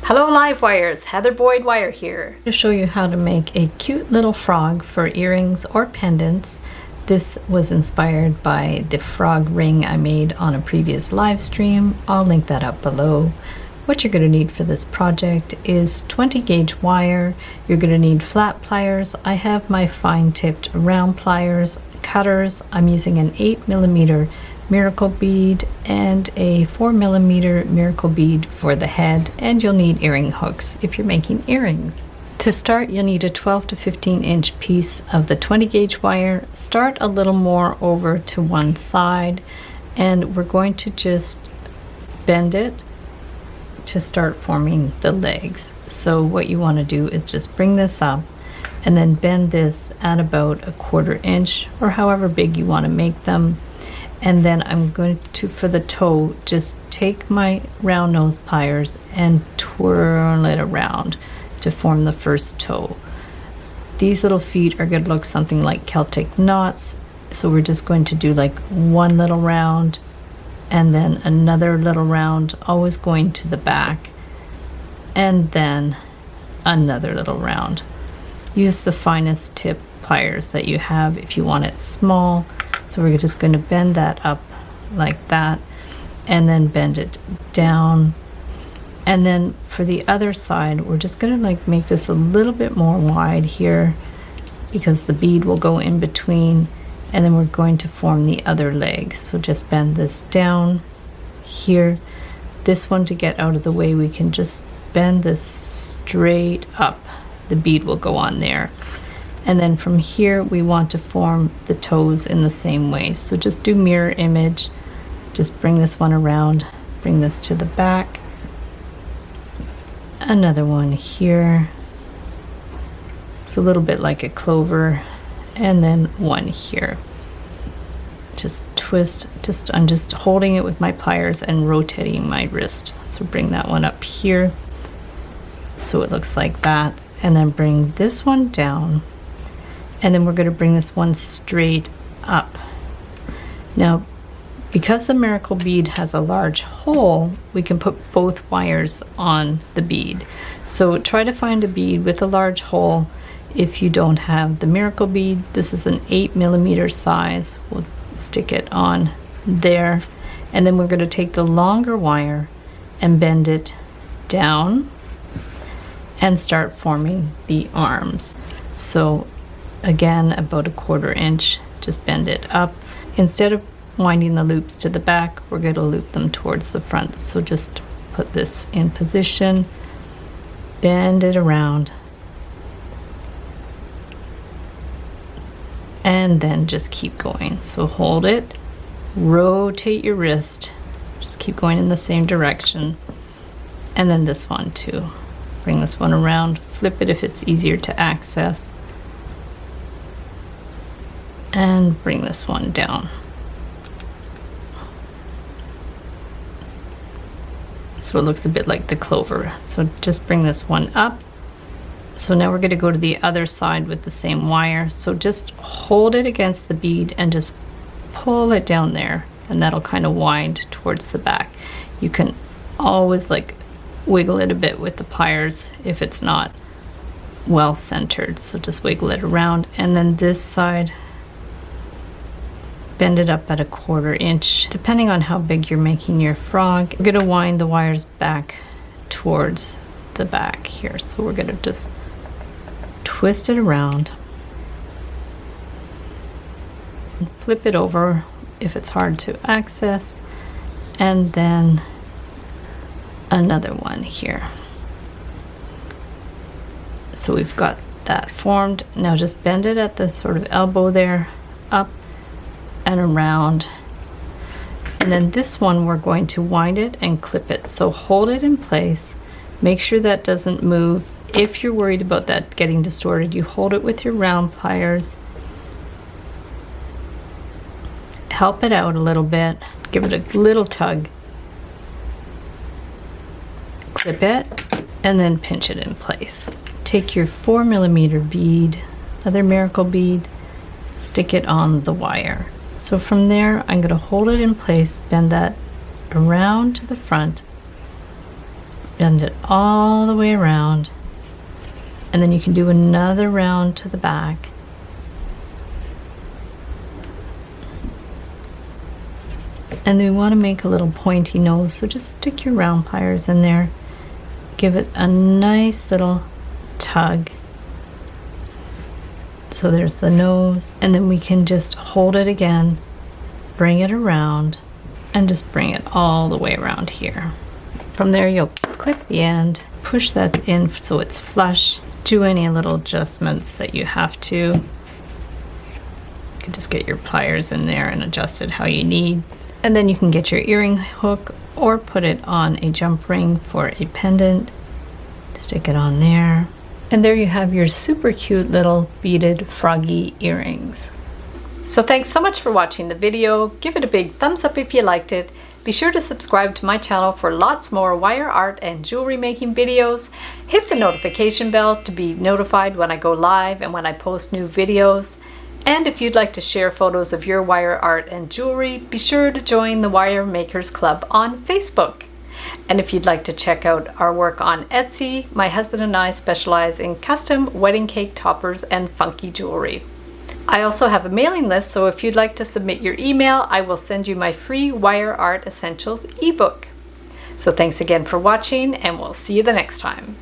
Hello Livewires, Heather Boyd Wire here. To show you how to make a cute little frog for earrings or pendants. This was inspired by the frog ring I made on a previous live stream. I'll link that up below. What you're going to need for this project is 20 gauge wire. You're going to need flat pliers. I have my fine tipped round pliers, cutters. I'm using an 8mm miracle bead and a 4mm miracle bead for the head, and you'll need earring hooks if you're making earrings. To start, you'll need a 12 to 15 inch piece of the 20 gauge wire. Start a little more over to one side, and we're going to just bend it to start forming the legs. So what you want to do is just bring this up and then bend this at about 1/4 inch or however big you want to make them. And then I'm going to, for the toe, just take my round nose pliers and twirl it around to form the first toe. These little feet are going to look something like Celtic knots. So we're just going to do like one little round and then another little round, always going to the back, and then another little round. Use the finest tip pliers that you have if you want it small. So we're just going to bend that up like that and then bend it down. And then for the other side, we're just going to like make this a little bit more wide here because the bead will go in between, and then we're going to form the other leg. So just bend this down here. This one, to get out of the way, we can just bend this straight up. The bead will go on there. And then from here, we want to form the toes in the same way. So just do mirror image. Just bring this one around, bring this to the back. Another one here. It's a little bit like a clover. And then one here. Just twist, I'm just holding it with my pliers and rotating my wrist. So bring that one up here. So it looks like that. And then bring this one down. And then we're going to bring this one straight up. Now, because the miracle bead has a large hole, we can put both wires on the bead. So try to find a bead with a large hole if you don't have the miracle bead. This is an 8mm size. We'll stick it on there. And then we're going to take the longer wire and bend it down and start forming the arms. So again, about 1/4 inch, just bend it up. Instead of winding the loops to the back, we're going to loop them towards the front. So just put this in position, bend it around, and then just keep going. So hold it, rotate your wrist, just keep going in the same direction. And then this one too. Bring this one around, flip it if it's easier to access, and bring this one down. So it looks a bit like the clover. So just bring this one up. So now we're going to go to the other side with the same wire. So just hold it against the bead and just pull it down there, and that'll kind of wind towards the back. You can always like wiggle it a bit with the pliers if it's not well centered. So just wiggle it around, and then this side, bend it up at 1/4 inch, depending on how big you're making your frog. We're going to wind the wires back towards the back here. So we're going to just twist it around, flip it over if it's hard to access, and then another one here. So we've got that formed. Now just bend it at the sort of elbow there, up and around. And then this one, we're going to wind it and clip it. So hold it in place, make sure that doesn't move. If you're worried about that getting distorted, you hold it with your round pliers, help it out a little bit, give it a little tug, clip it, and then pinch it in place. Take your 4mm bead, another miracle bead, stick it on the wire. So from there, I'm going to hold it in place, bend that around to the front, bend it all the way around, and then you can do another round to the back. And we want to make a little pointy nose, so just stick your round pliers in there, give it a nice little tug. So there's the nose, and then we can just hold it again, bring it around, and just bring it all the way around here. From there, you'll clip the end, push that in so it's flush, do any little adjustments that you have to. You can just get your pliers in there and adjust it how you need. And then you can get your earring hook or put it on a jump ring for a pendant. Stick it on there. And there you have your super cute little beaded froggy earrings. So thanks so much for watching the video. Give it a big thumbs up if you liked it. Be sure to subscribe to my channel for lots more wire art and jewelry making videos. Hit the notification bell to be notified when I go live and when I post new videos. And if you'd like to share photos of your wire art and jewelry, be sure to join the Wire Makers Club on Facebook. And if you'd like to check out our work on Etsy, my husband and I specialize in custom wedding cake toppers and funky jewelry. I also have a mailing list, so if you'd like to submit your email, I will send you my free Wire Art Essentials ebook. So thanks again for watching, and we'll see you the next time.